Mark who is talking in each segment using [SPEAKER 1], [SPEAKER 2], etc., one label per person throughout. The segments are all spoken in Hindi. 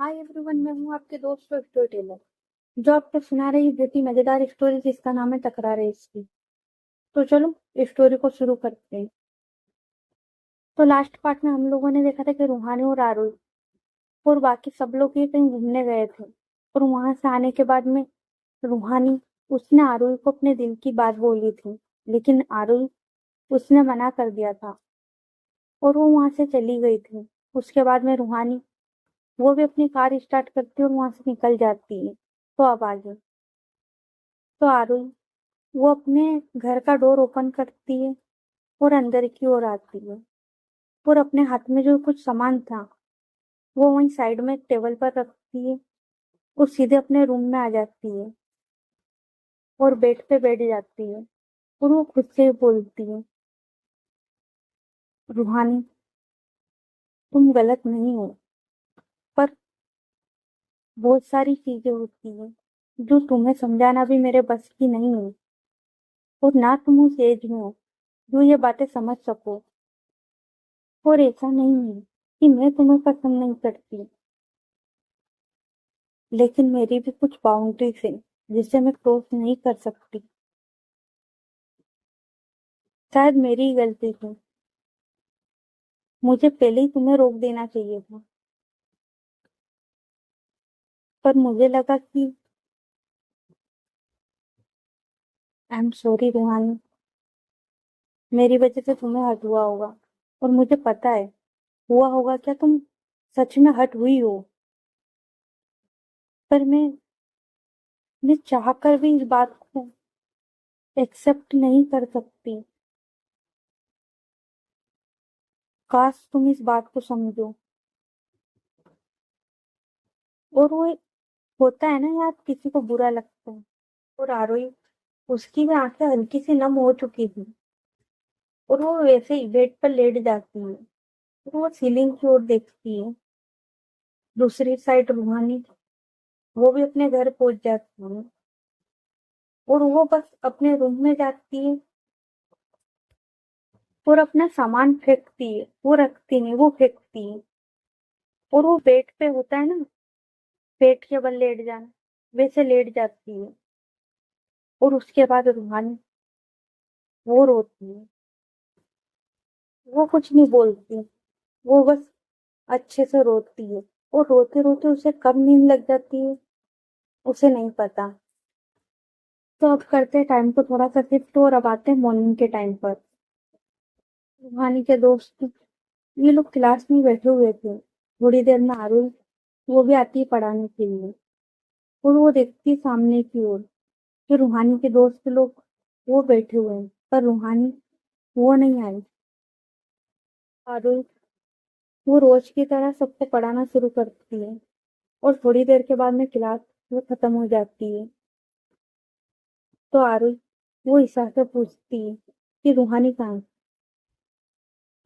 [SPEAKER 1] हाय एवरीवन, मैं हूँ आपके दोस्त और स्टोरी टेलर जो आपको सुना रही बहुत ही मजेदार स्टोरी जिसका नाम है तकरार है इसकी। तो चलो स्टोरी को शुरू करते हैं। तो लास्ट पार्ट में हम लोगों ने देखा था कि रूहानी और आरुल और बाकी सब लोग ये कहीं घूमने गए थे। और वहां से आने के बाद में रूहानी उसने आरुल को अपने दिल की बात बोली थी, लेकिन आरुल उसने मना कर दिया था और वो वहां से चली गई थी। उसके बाद में रूहानी वो भी अपनी कार स्टार्ट करती है और वहां से निकल जाती है। तो अब आगे तो आरुल वो अपने घर का डोर ओपन करती है और अंदर की ओर आती है और अपने हाथ में जो कुछ सामान था वो वहीं साइड में एक टेबल पर रखती है और सीधे अपने रूम में आ जाती है और बेड पे बैठ जाती है। और वो खुद से ही बोलती है, रूहानी तुम गलत नहीं हो, पर बहुत सारी चीजें होती हैं जो तुम्हें समझाना भी मेरे बस की नहीं है। और ना तुम उस एज में हो जो ये बातें समझ सको। और ऐसा नहीं है कि मैं तुम्हें पसंद नहीं करती, लेकिन मेरी भी कुछ बाउंड्रीज है जिसे मैं क्रॉस नहीं कर सकती। शायद मेरी ही गलती थी, मुझे पहले ही तुम्हें रोक देना चाहिए था। पर मुझे लगा कि आई एम सॉरी रूहानी, मेरी वजह से तुम्हें हर्ट हुआ होगा। और मुझे पता है हुआ होगा, क्या तुम सच में हर्ट हुई हो। पर मैं चाह कर भी इस बात को एक्सेप्ट नहीं कर सकती। काश तुम इस बात को समझो। और वो होता है ना यार, किसी को बुरा लगता है। और आरोही उसकी भी आंखें हल्की सी नम हो चुकी थी और वो वैसे ही बेड पर लेट जाती है और वो सीलिंग की ओर देखती है। दूसरी साइड रूहानी वो भी अपने घर पहुंच जाती है और वो बस अपने रूम में जाती है और अपना सामान फेंकती है। वो रखती नहीं, वो फेंकती है। और वो बेड पे होता है ना, पेट के बल लेट जाना, वैसे लेट जाती है। और उसके बाद रूहानी वो रोती है। वो कुछ नहीं बोलती, वो बस अच्छे से रोती है। और रोते रोते उसे कब नींद लग जाती है उसे नहीं पता। तो अब करते हैं टाइम को थोड़ा सा शिफ्ट और अब आते हैं मॉर्निंग के टाइम पर। रूहानी के दोस्त ये लोग क्लास में बैठे हुए थे। थोड़ी देर में आरुल वो भी आती है पढ़ाने के लिए और वो देखती है सामने की ओर कि रूहानी के दोस्त लोग वो बैठे हुए हैं, पर रूहानी वो नहीं आई। आरुल वो रोज की तरह सबको पढ़ाना शुरू करती है और थोड़ी देर के बाद में क्लास वो खत्म हो जाती है। तो आरुल वो ईशा से पूछती है कि रूहानी कहाँ है।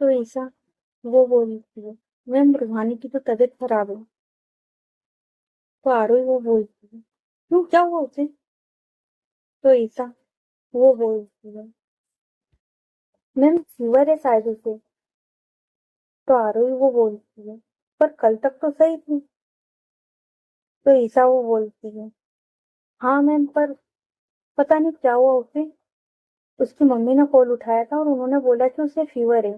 [SPEAKER 1] तो ईशा वो बोलती है, मैम रूहानी की तो तबीयत खराब है। तो आरुल वो बोलती है, क्यों क्या हुआ उसे। तो ईशा वो बोलती है, मैम फीवर है शायद उसे। तो आरुल वो बोलती है, पर कल तक तो सही थी। तो ईशा वो बोलती है, हाँ मैम, पर पता नहीं क्या हुआ उसे। उसकी मम्मी ने कॉल उठाया था और उन्होंने बोला कि उसे फीवर है।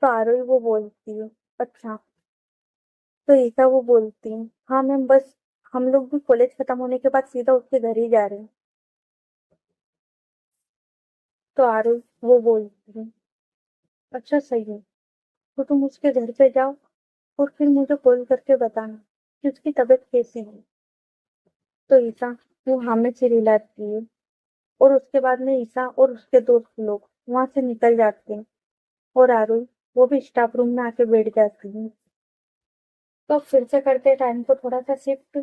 [SPEAKER 1] तो आरुल वो बोलती है, अच्छा। तो ईशा वो बोलती है, हाँ मैम, बस हम लोग भी कॉलेज खत्म होने के बाद सीधा उसके घर ही जा रहे हैं। तो आरुल वो बोलती है, अच्छा सही है, तो तुम उसके घर पे जाओ और फिर मुझे कॉल करके बताना कि उसकी तबीयत कैसी है। तो ईशा वो हाँ में सिर हिलाती है और उसके बाद में ईशा और उसके दोस्त लोग वहां से निकल जाते हैं और आरुल वो भी स्टाफ रूम में आके बैठ जाती है। तो अब फिर से करते टाइम को थोड़ा सा शिफ्ट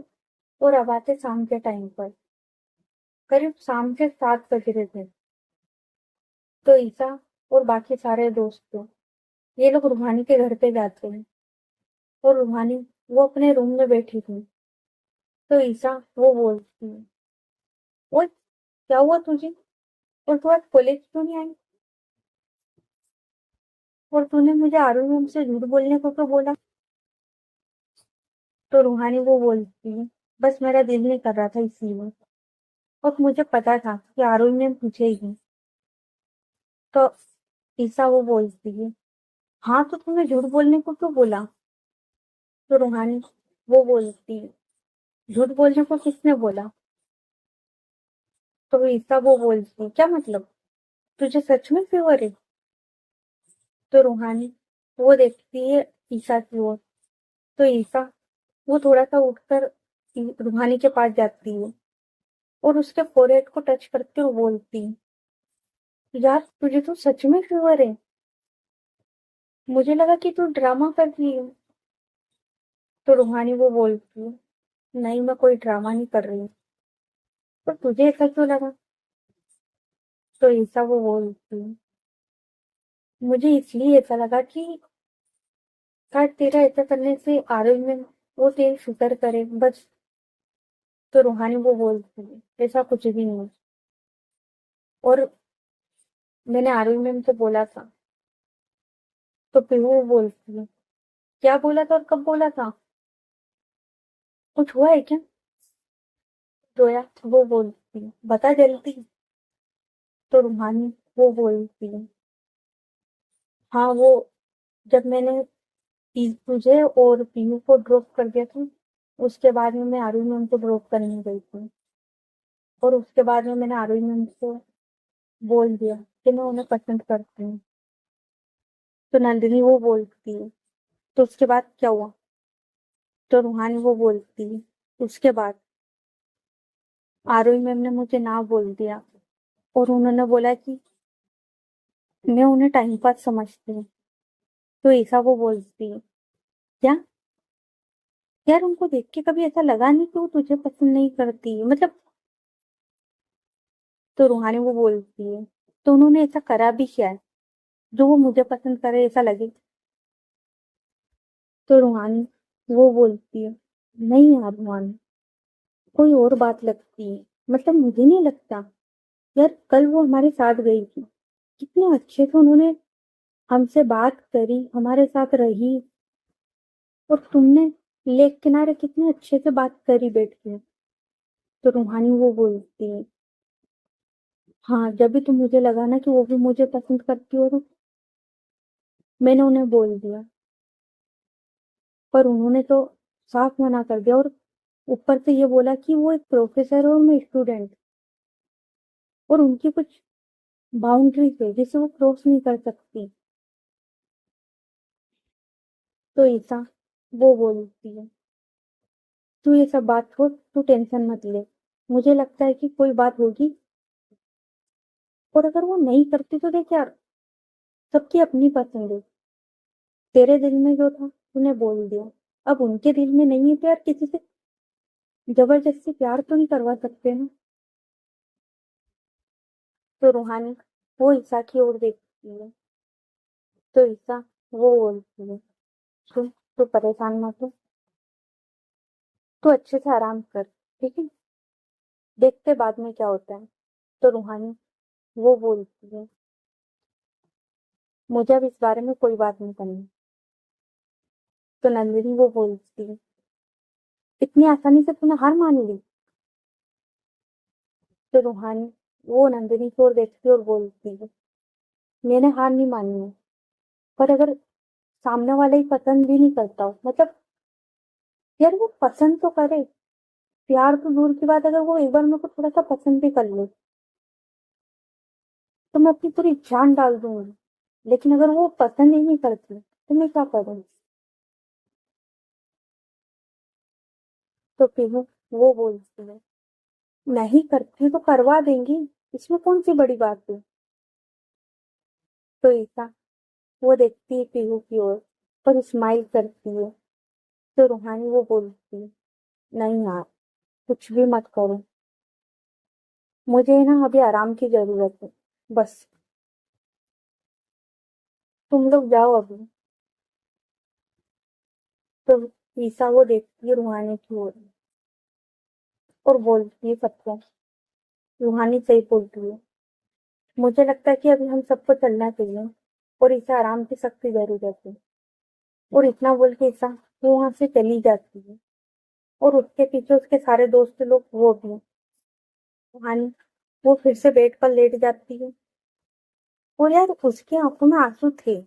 [SPEAKER 1] और अब आते शाम के टाइम पर। करीब शाम के 7 बज रहे थे। तो ईशा और बाकी सारे दोस्त ये लोग रूहानी के घर पे जाते हैं और रूहानी वो अपने रूम में बैठी थी। तो ईशा वो बोलती है, वो क्या हुआ तुझे, और तू आज कॉलेज क्यों नहीं आई, और तूने मुझे आरुण मैम से झूठ बोलने को क्यों बोला। तो रूहानी वो बोलती है, बस मेरा दिल नहीं कर रहा था इसीलिए, और मुझे पता था कि आरोही मैम पूछेगी। तो ईसा वो बोलती है, हाँ तो तुमने झूठ बोलने को क्यों बोला? तो रूहानी वो बोलती है, झूठ बोलने को किसने बोला? तो ईसा वो बोलती है, क्या मतलब, तुझे सच में फीवर है? तो रूहानी वो देखती है ईसा की ओर। तो ईसा वो थोड़ा सा उठकर रूहानी के पास जाती है और उसके फोrehead को टच करते हुए बोलती है, यार तुझे तो सच में फीवर है, मुझे लगा कि तू ड्रामा कर रही है। तो रूहानी वो बोलती है, नहीं मैं कोई ड्रामा नहीं कर रही हूँ। पर तुझे ऐसा क्यों लगा? तो ईसा वो बोलती है, मुझे इसलिए ऐसा लगा कि शायद तेरा ऐसा करने से आरोही में वो तेरी फिक्र करे बस। तो रूहानी वो बोलती है, ऐसा कुछ भी नहीं, और मैंने आरोही मैम से बोला था। तो फिर वो बोलती है, क्या बोला था और कब बोला था, कुछ हुआ है क्या? जोया वो बोलती है, बता जल्दी। तो रूहानी वो बोलती है, हाँ वो जब मैंने तुझे और पीयू को ड्रॉप कर दिया था, उसके बाद में मैं आरोही मैम को ड्रॉप करने गई थी, और उसके बाद में मैंने आरोही मैम को बोल दिया कि मैं उन्हें पसंद करती हूँ। तो नंदिनी वो बोलती है, तो उसके बाद क्या हुआ? तो रूहानी वो बोलती है, उसके बाद आरोही मैम ने मुझे ना बोल दिया, और उन्होंने बोला कि मैं उन्हें टाइम पास समझती हूँ। तो ईसा वो बोलती है, क्या? यार उनको देख के कभी ऐसा लगा नहीं कि वो तुझे पसंद नहीं करती, मतलब। तो रूहानी वो बोलती है, तो उन्होंने ऐसा करा भी क्या है जो वो मुझे पसंद करे ऐसा लगे? तो रूहानी वो बोलती है, नहीं यार रूहानी, कोई और बात लगती है, मतलब मुझे नहीं लगता। यार कल वो हमारे साथ गई थी, कितने अच्छे से उन्होंने हमसे बात करी, हमारे साथ रही, और तुमने लेक किनारे कितने अच्छे से बात करी बैठ के। तो रूहानी वो बोलती है, हाँ जब भी तुम मुझे लगा ना कि वो भी मुझे पसंद करती हो, तो मैंने उन्हें बोल दिया, पर उन्होंने तो साफ मना कर दिया, और ऊपर से ये बोला कि वो एक प्रोफेसर है और मैं स्टूडेंट, और उनकी कुछ बाउंड्रीज है जिसे वो क्रॉस नहीं कर सकती। तो ईसा वो बोलती है, तू ये सब बात छोड़, तू टेंशन मत ले, मुझे लगता है कि कोई बात होगी, और अगर वो नहीं करती तो देख यार, सबकी अपनी पसंद है, तेरे दिल में जो था तूने बोल दिया, अब उनके दिल में नहीं है तो यार किसी से जबरदस्ती प्यार तो नहीं करवा सकते ना। तो रूहानी वो ईसा की ओर देखती है। तो ईसा वो बोलती है, सुन, तू परेशान मत हो, तू अच्छे से आराम कर, ठीक है, देखते बाद में क्या होता है। तो रूहानी वो बोलती है, मुझे अब इस बारे में कोई बात नहीं करनी। तो नंदिनी वो बोलती है, इतनी आसानी से तूने हार मान ली? तो रूहानी वो नंदिनी की ओर देखती है और बोलती है, मैंने हार नहीं मानी है, पर अगर सामने वाला ही पसंद भी नहीं करता हो, मतलब यार वो पसंद तो करे, प्यार तो दूर की बात, अगर वो एक बार मेरे को थोड़ा सा पसंद भी कर ले तो मैं अपनी पूरी जान डाल दूंगी, लेकिन अगर वो पसंद ही नहीं करती तो मैं क्या करूँ? तो फिर वो बोलती है, नहीं करती तो करवा देंगी, इसमें कौन सी बड़ी बात है? तो ईसा वो देखती है पीहू की ओर और स्माइल करती है। तो रूहानी वो बोलती है, नहीं यार, कुछ भी मत करो, मुझे ना अभी आराम की जरूरत है, बस तुम लोग जाओ अभी। तो ईसा वो देखती है रूहानी की ओर और बोलती है, सबको, रूहानी सही बोलती है, मुझे लगता है कि अभी हम सबको चलना चाहिए, और इसे आराम की सख्त जरूरत है। और इतना बोल के ईसा वो वहां से चली जाती है। और उसके पीछे उसके सारे दोस्त लोग, वो भी रूहानी। वो फिर से बेड पर लेट जाती है, और यार उसकी आंखों में आंसू थे।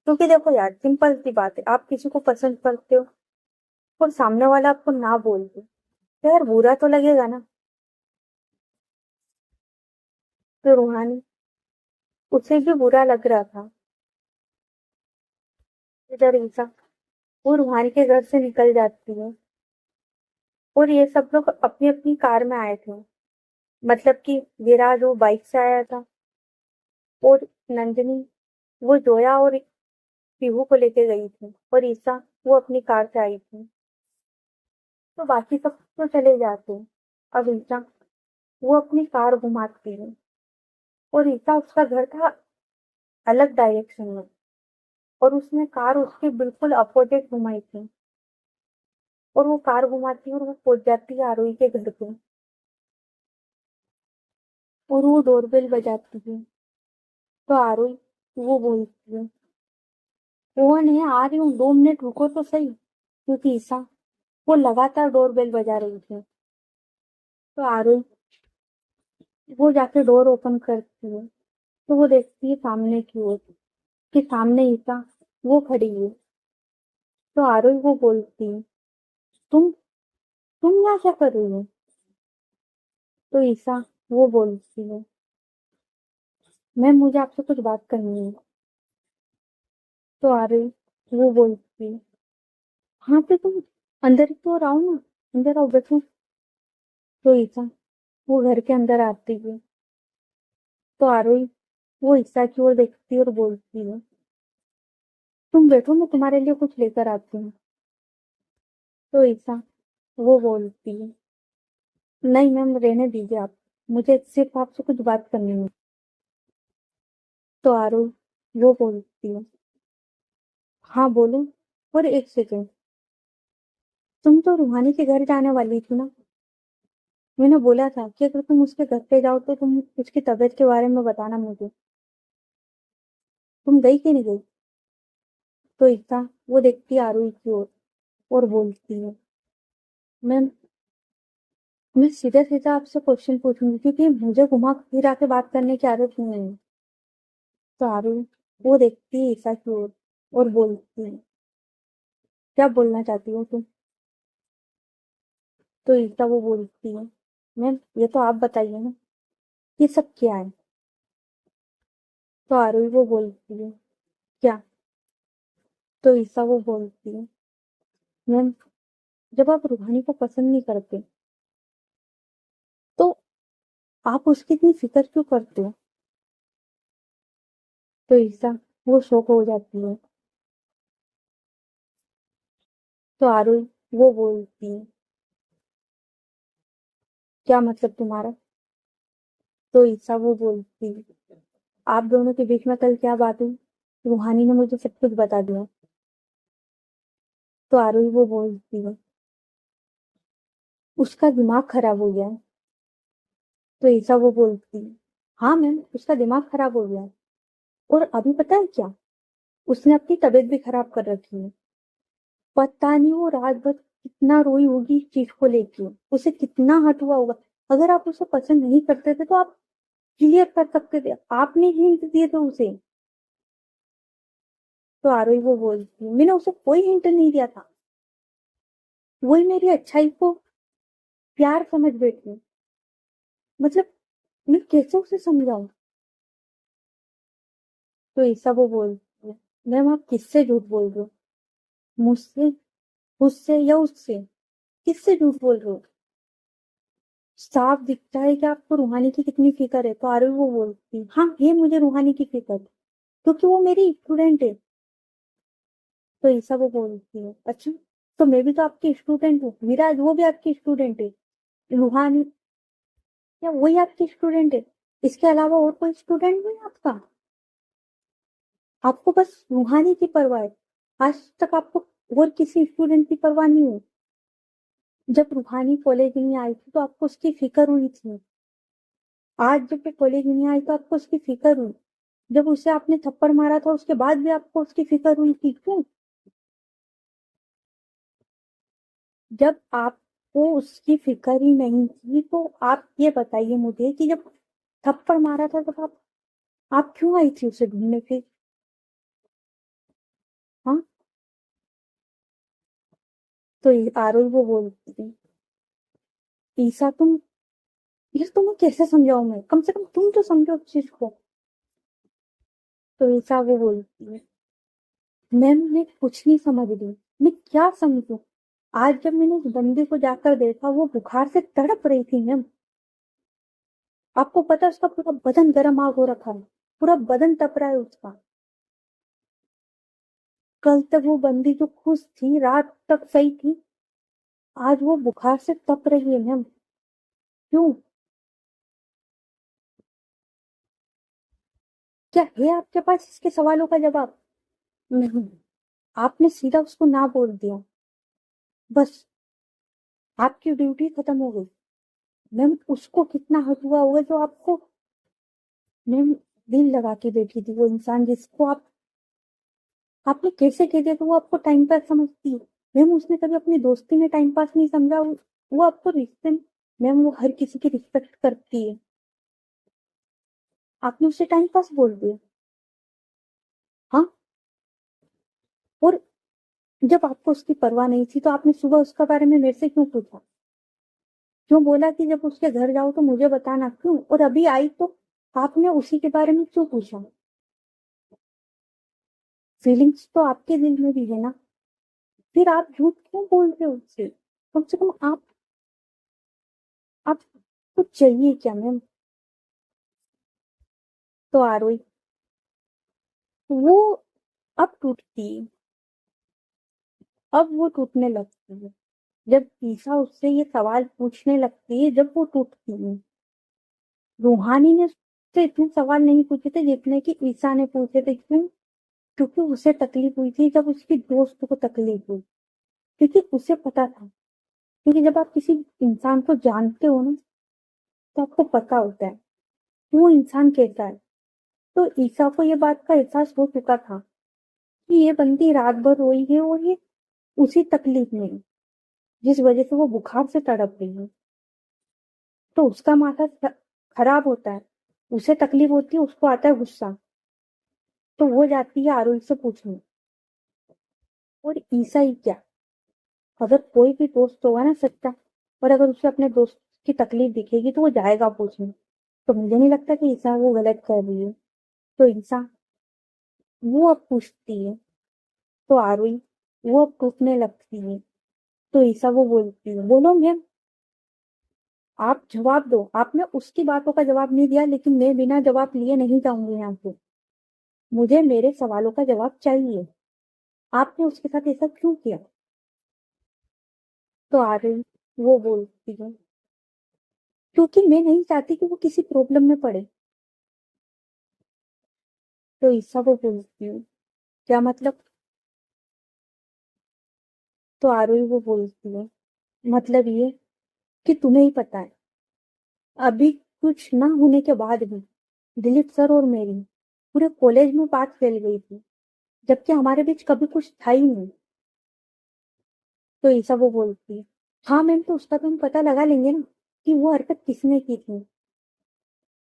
[SPEAKER 1] क्योंकि देखो यार, सिंपल सी बात है, आप किसी को पसंद करते हो और सामने वाला आपको ना बोल दे, तो यार बुरा तो लगेगा ना। तो रूहानी, उसे भी बुरा लग रहा था। इधर ईसा, वो रूहानी के घर से निकल जाती है, और ये सब लोग अपनी अपनी कार में आए थे। मतलब कि विराज वो बाइक से आया था, और नंदिनी वो जोया और पीहू को लेके गई थी, और ईसा वो अपनी कार से आई थी। तो बाकी सब तो चले जाते हैं। अब ईसा वो अपनी कार घुमाती है, और ईसा उसका घर था अलग डायरेक्शन में, और उसने कार उसके बिल्कुल अपोजिट घुमाई थी। और वो कार घुमाती है और वो पहुंच जाती है आरोही के घर पे, और वो डोरबेल बजाती है। तो आरोही वो बोलती है, वो नहीं आ रही हूँ, 2 मिनट रुको तो सही। क्योंकि ईसा वो लगातार डोरबेल बजा रही थी। तो आरोही वो जाके डोर ओपन करती है, तो वो देखती है सामने की ओर कि सामने ईसा वो खड़ी है। तो आरोही वो बोलती है, तुम तुम यहाँ क्या कर रही हो? तो ईसा वो बोलती है, मैं मुझे आपसे कुछ बात करनी है। तो आरोही वो बोलती है, हाँ तो तुम अंदर ही तो आओ ना, अंदर आओ, बैठो। तो ईसा वो घर के अंदर आती है। तो आरोही वो ईसा की ओर देखती है और बोलती है, तुम बैठो, मैं तुम्हारे लिए कुछ लेकर आती हूँ। तो ईसा वो बोलती है, नहीं मैम, रहने दीजिए आप, मुझे सिर्फ आपसे कुछ बात करनी है। तो आरोही वो बोलती है, हाँ बोलो। और एक सेकेंड, तुम तो रूहानी के घर जाने वाली थी ना? मैंने बोला था कि अगर तुम उसके घर पे जाओ तो तुम उसकी तबीयत के बारे में बताना मुझे। तुम गई कि नहीं गई? तो ईसा वो देखती है आरोही की ओर और बोलती है, मैम, मैं सीधा सीधा आपसे क्वेश्चन पूछूंगी, क्योंकि मुझे घुमा फिरा के बात करने की आदत नहीं है। तो आरोही वो देखती है ईसा की ओर और बोलती है, क्या बोलना चाहती हो तुम? तो ईसा वो बोलती है, मैम ये तो आप बताइए ना, ये सब क्या है? तो आरोही वो बोलती है, क्या? तो ईसा वो बोलती है, मैम, जब आप रूहानी को पसंद नहीं करते तो आप उसकी इतनी फिक्र क्यों करते हो? तो ईसा वो शौक हो जाती है। तो आरोही वो बोलती है, क्या मतलब तुम्हारा? तो ईसा वो बोलती है, आप दोनों के बीच में कल क्या बात हुई? रूहानी ने मुझे सब कुछ बता दिया। तो आरोही वो बोलती है, उसका दिमाग खराब हो गया है। तो ईसा वो बोलती है, हाँ मैम, उसका दिमाग खराब हो गया है। और अभी पता है क्या, उसने अपनी तबीयत भी खराब कर रखी है। पता नहीं वो रात भर कितना रोई होगी इस चीज को लेके, उसे कितना हर्ट हुआ होगा। अगर आप उसे पसंद नहीं करते थे तो आप क्लियर कर सकते थे, आपने हिंट दिए थे उसे। तो आरोही वो बोलती है, मैंने उसे कोई हिंट नहीं दिया था, वही मेरी अच्छाई को प्यार समझ बैठी। मतलब मैं कैसे उसे समझाऊं? तो ऐसा वो बोलती है, मैम आप किससे झूठ बोल रहे हो? मुझसे, उससे या उससे? किससे झूठ बोल रहे हो? साफ दिखता है कि आपको रूहानी की कितनी फिक्र है। तो आरोही वो बोलती, हाँ ये मुझे रूहानी की फिक्र, क्योंकि वो मेरी स्टूडेंट है। तो ऐसा वो बोलती है, अच्छा, तो मैं भी तो आपकी स्टूडेंट हूँ, विराज वो भी आपकी स्टूडेंट है, रूहानी क्या वही आपकी स्टूडेंट है? इसके अलावा और कोई स्टूडेंट नहीं है आपका? आपको बस रूहानी की परवाह है, आज तक आपको और किसी स्टूडेंट की परवाह नहीं हुई। जब रूहानी कॉलेज में आई थी तो आपको उसकी फिक्र हुई थी, आज जब वो कॉलेज में आई तो आपको उसकी फिक्र हुई। जब उसे आपने थप्पड़ मारा था उसके बाद भी आपको उसकी फिक्र हुई थी, क्यों? जब आपको उसकी फिक्र ही नहीं थी तो आप ये बताइए मुझे कि जब थप्पड़ मारा था तब आप क्यों आई थी उसे ढूंढने फिर? हाँ, तो आरोही वो बोलती थी, ईसा तुम, यार तुम्हें कैसे समझाऊं मैं, कम से कम तुम तो समझो उस चीज को। तो ईसा वो बोलती है, मैम मैं कुछ नहीं समझ रही, मैं क्या समझूं? आज जब मैंने उस बंदी को जाकर देखा वो बुखार से तड़प रही थी मैम। आपको पता है उसका पूरा बदन गर्म आग हो रखा है, पूरा बदन तप रहा है उसका। कल तक वो बंदी जो खुश थी, रात तक सही थी, आज वो बुखार से तप रही है मैम। क्यों? क्या है आपके पास इसके सवालों का जवाब? नहीं, आपने सीधा उसको ना बोल दिया, बस आपकी ड्यूटी खत्म हो गई। मैम उसको कितना हर्ट हुआ होगा जो आपको, मैम दिल लगा के बैठी थी वो इंसान जिसको आपने कैसे कह दिया तो वो आपको टाइम पास समझती है। मैम उसने कभी अपनी दोस्ती में टाइम पास नहीं समझा, वो आपको रिश्ते में, मैम वो हर किसी की रिस्पेक्ट करती है, आपने उसे टाइम पास बोल दिया। हाँ, और जब आपको उसकी परवाह नहीं थी तो आपने सुबह उसका बारे में मेरे से क्यों पूछा? क्यों बोला कि जब उसके घर जाओ तो मुझे बताना, क्यों? और अभी आई तो आपने उसी के बारे में क्यों पूछा? फीलिंग्स तो आपके दिल में भी है ना, फिर आप झूठ क्यों बोल रहे हो उससे? कम से कम आप कुछ चाहिए क्या मैम? तो आरोही वो अब टूटती है, अब वो टूटने लगती है। जब ईसा उससे ये सवाल पूछने लगती है, जब वो टूटती है। रूहानी ने उससे इतने सवाल नहीं पूछे थे जितने कि ईसा ने पूछे थे। क्यों? क्योंकि उसे तकलीफ हुई थी जब उसकी दोस्त को तकलीफ हुई, क्योंकि उसे पता था। क्योंकि जब आप किसी इंसान को जानते हो ना तो आपको पता होता है कि वो इंसान कैसा है। तो ईसा को ये बात का एहसास हो चुका था कि ये बंदी रात भर रोई है और ये उसी तकलीफ में है, जिस वजह से वो बुखार से तड़प रही है। तो उसका माथा खराब होता है, उसे तकलीफ होती है, उसको आता है गुस्सा, तो वो जाती है आरोही से पूछने। और ईसा ही क्या, अगर कोई भी दोस्त होगा ना सच्चा, और अगर उसे अपने दोस्त की तकलीफ दिखेगी तो वो जाएगा पूछने। तो मुझे नहीं लगता कि ईसा वो गलत कर रही है। तो ईसा वो अब पूछती है, तो आरोही वो अब टूटने लगती है। तो ईसा वो बोलती है, बोलो मैम, आप जवाब दो। आपने उसकी बातों का जवाब नहीं दिया, लेकिन मैं बिना जवाब लिए नहीं जाऊंगी यहाँ से। मुझे मेरे सवालों का जवाब चाहिए। आपने उसके साथ ऐसा क्यों किया? तो आर्यन वो बोलती है, क्योंकि मैं नहीं चाहती कि वो किसी प्रॉब्लम में पड़े। तो ईसा वो बोलती है, क्या मतलब? तो आरोही वो बोलती है, मतलब ये कि तुम्हें ही पता है, अभी कुछ ना होने के बाद भी दिलीप सर और मेरी पूरे कॉलेज में बात फैल गई थी, जबकि हमारे बीच कभी कुछ था ही नहीं। तो ईसा वो बोलती है, हाँ मैम, तो उसका तो हम पता लगा लेंगे ना कि वो हरकत किसने की थी।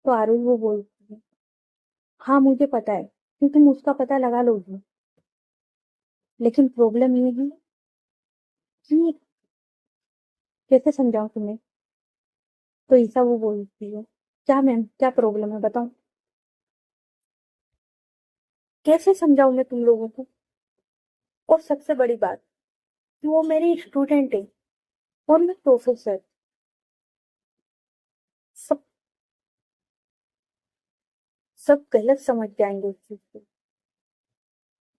[SPEAKER 1] तो आरोही वो बोलती है, हाँ मुझे पता है कि तुम उसका पता लगा लोगी, लेकिन प्रॉब्लम ये है कि कैसे समझाऊं तुम्हें? तो ईसा वो बोलती है, क्या मैम, क्या प्रॉब्लम है बताओ? कैसे समझाऊं मैं तुम लोगों को? और सबसे बड़ी बात कि वो मेरी स्टूडेंट है और मैं प्रोफेसर, सब सब गलत समझ जाएंगे उस चीज को।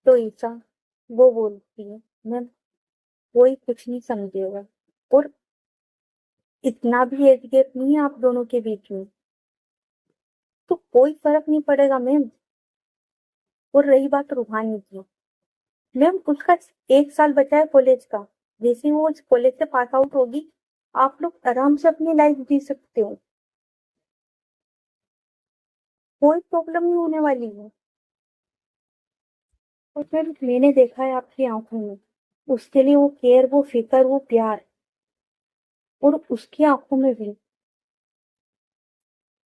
[SPEAKER 1] तो ईसा वो बोलती है, मैं, कोई कुछ नहीं समझेगा, और इतना भी एज गैप नहीं है आप दोनों के बीच में, तो कोई फर्क नहीं पड़ेगा मैम। और रही बात रूहानी की, मैम उसका 1 साल बचा है कॉलेज का, जैसे ही वो इस कॉलेज से पास आउट होगी आप लोग आराम से अपनी लाइफ जी सकते हो, कोई प्रॉब्लम नहीं होने वाली है। और फिर मैंने देखा है आपकी आंखों में, उसके लिए वो केयर, वो फिक्र, वो प्यार, और उसकी आंखों में भी।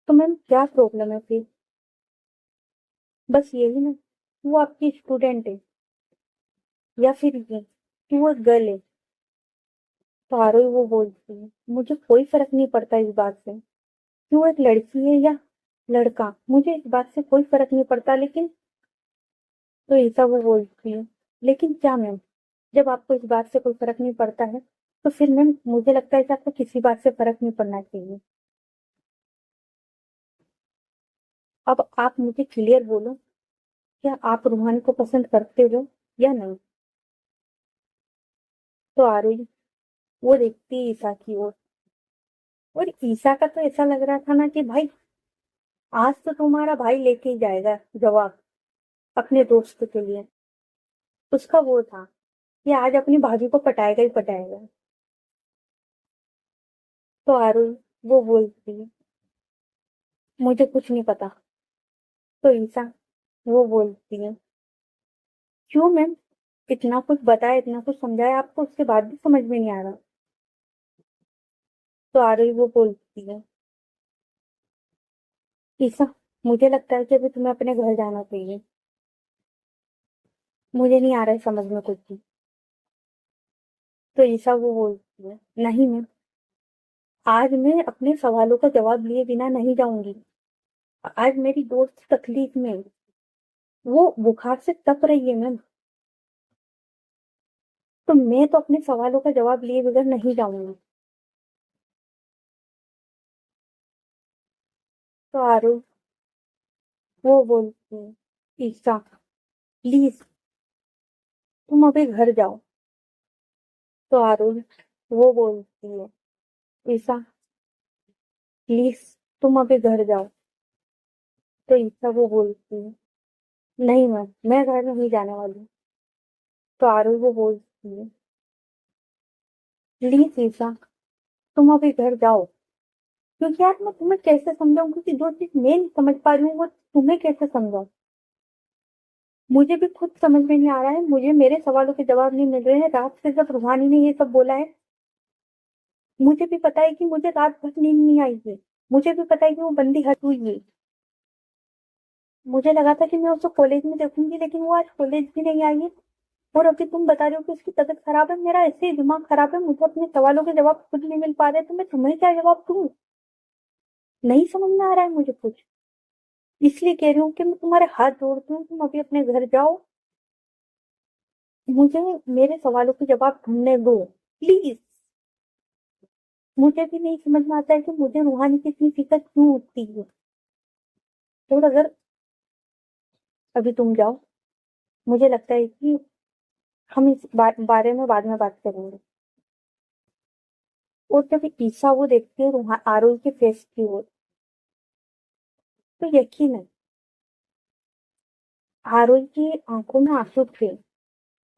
[SPEAKER 1] तो मैम क्या प्रॉब्लम है फिर? बस यही ना, वो आपकी स्टूडेंट है, या फिर ये कि वो गर्ल है। तो आरोही वो बोलती है, मुझे कोई फर्क नहीं पड़ता इस बात से कि वो एक लड़की है या लड़का, मुझे इस बात से कोई फर्क नहीं पड़ता, लेकिन। तो ऐसा वो बोलती है, लेकिन क्या मैम? जब आपको इस बात से कोई फर्क नहीं पड़ता है, तो फिर मैम मुझे लगता है कि आपको किसी बात से फर्क नहीं पड़ना चाहिए। अब आप मुझे क्लियर बोलो, क्या आप रूहानी को पसंद करते हो या नहीं? तो आरुई वो देखती है ईसा की ओर, और ईसा का तो ऐसा लग रहा था ना कि भाई, आज तो तुम्हारा भाई लेके ही जाएगा जवाब अपने दोस्त के लिए। उसका वो था कि आज अपनी भाभी को पटाएगा ही पटाएगा। तो आरुई वो बोलती है, मुझे कुछ नहीं पता। तो ईसा वो बोलती है, क्यों मैम? इतना कुछ बताया, इतना कुछ समझाया आपको, उसके बाद भी समझ में नहीं आ रहा? तो आरुई वो बोलती है, ईसा, मुझे लगता है कि अभी तुम्हें अपने घर जाना चाहिए। मुझे नहीं आ रहा है समझ में कुछ भी। तो ईसा वो बोलती है, नहीं मैम, आज मैं अपने सवालों का जवाब लिए बिना नहीं जाऊंगी। आज मेरी दोस्त तकलीफ में है। वो बुखार से तप रही है मैम। तो मैं तो अपने सवालों का जवाब लिए बगैर नहीं जाऊंगी। तो आरू वो बोलती है, ईसा प्लीज तुम अभी घर जाओ। तो आरू वो बोलती है, ईसा प्लीज तुम अभी घर जाओ। तो ईसा वो बोलती है, नहीं मैम, मैं घर नहीं जाने वाली। तो आरू वो बोलती है, प्लीज ईसा तुम अभी घर जाओ। क्योंकि यार मैं तुम्हें कैसे समझाऊं, क्योंकि जो चीज मैं नहीं समझ पा रही हूँ वो तुम्हें कैसे समझाऊं? मुझे भी खुद समझ में नहीं आ रहा है, मुझे मेरे सवालों के जवाब नहीं मिल रहे हैं। रात से जब रूहानी ने ये सब बोला है, मुझे भी पता है कि मुझे रात भर नींद नहीं आई है। मुझे भी पता है कि वो बंदी हट हुई है। मुझे लगा था कि मैं उसको कॉलेज में देखूंगी, लेकिन वो आज कॉलेज भी नहीं आई है। और अभी तुम बता रहे हो कि उसकी तबीयत खराब है। मेरा ऐसे ही दिमाग खराब है, मुझे अपने सवालों के जवाब खुद नहीं मिल पा रहे, तो मैं तुम्हें क्या जवाब दूं? नहीं समझ में आ रहा है मुझे कुछ। इसलिए कह रही हूँ कि मैं तुम्हारे हाथ जोड़ती हूँ, तुम अभी अपने घर जाओ। मुझे मेरे सवालों के जवाब ढूंढने दो प्लीज। मुझे भी नहीं समझ में आता है कि मुझे रूहानी की इतनी फिक्र क्यों होती है। और अगर अभी तुम जाओ, मुझे लगता है कि हम इस बारे में बाद में बात करेंगे। और जब ईसा वो देखती है आरोही के फेस की ओर, तो यकीन है आरोही की आंखों में आंसू थे।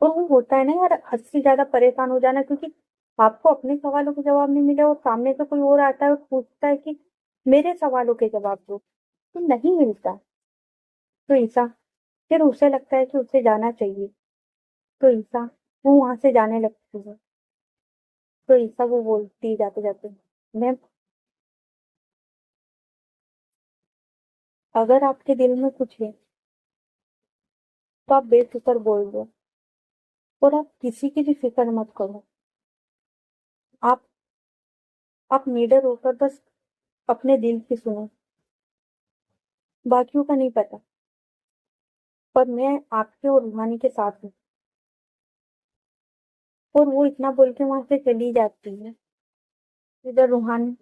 [SPEAKER 1] और वो होता है ना यार, हद से ज्यादा परेशान हो जाना, क्योंकि आपको अपने सवालों के जवाब नहीं मिले और सामने से कोई और आता है और पूछता है कि मेरे सवालों के जवाब दो, तो नहीं मिलता। तो ईसा फिर उसे लगता है कि उसे जाना चाहिए। तो ईसा वो वहां से जाने लगती है। तो ईसा वो बोलती है जाते जाते, मैम, अगर आपके दिल में कुछ है तो आप बेफिक्र बोल दो, और आप किसी की भी फिक्र मत करो। आप आप नीडर होकर बस अपने दिल की सुनो, बाकियों का नहीं पता। पर मैं आपके और रूहानी के साथ हूँ। और वो इतना बोल के वहां से चली जाती है। इधर रूहानी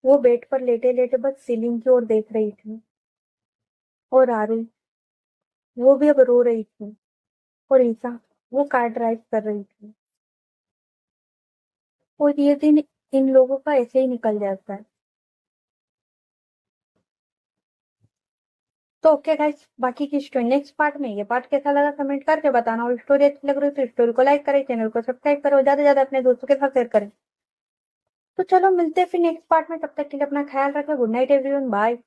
[SPEAKER 1] वो बेड पर लेटे लेटे बस सीलिंग की ओर देख रही थी। और आरुल वो भी अब रो रही थी। और ईसा वो कार ड्राइव कर रही थी। और ये दिन इन लोगों का ऐसे ही निकल जाता है। तो ओके गाइस, बाकी की स्टोरी नेक्स्ट पार्ट में। ये पार्ट कैसा लगा कमेंट करके बताना, और स्टोरी अच्छी लग रही है तो स्टोरी को लाइक करें, चैनल को सब्सक्राइब करो, ज्यादा से ज्यादा अपने दोस्तों के साथ शेयर करें। तो चलो मिलते हैं फिर नेक्स्ट पार्ट में, तब तक के लिए अपना ख्याल रखें। Good night everyone, bye.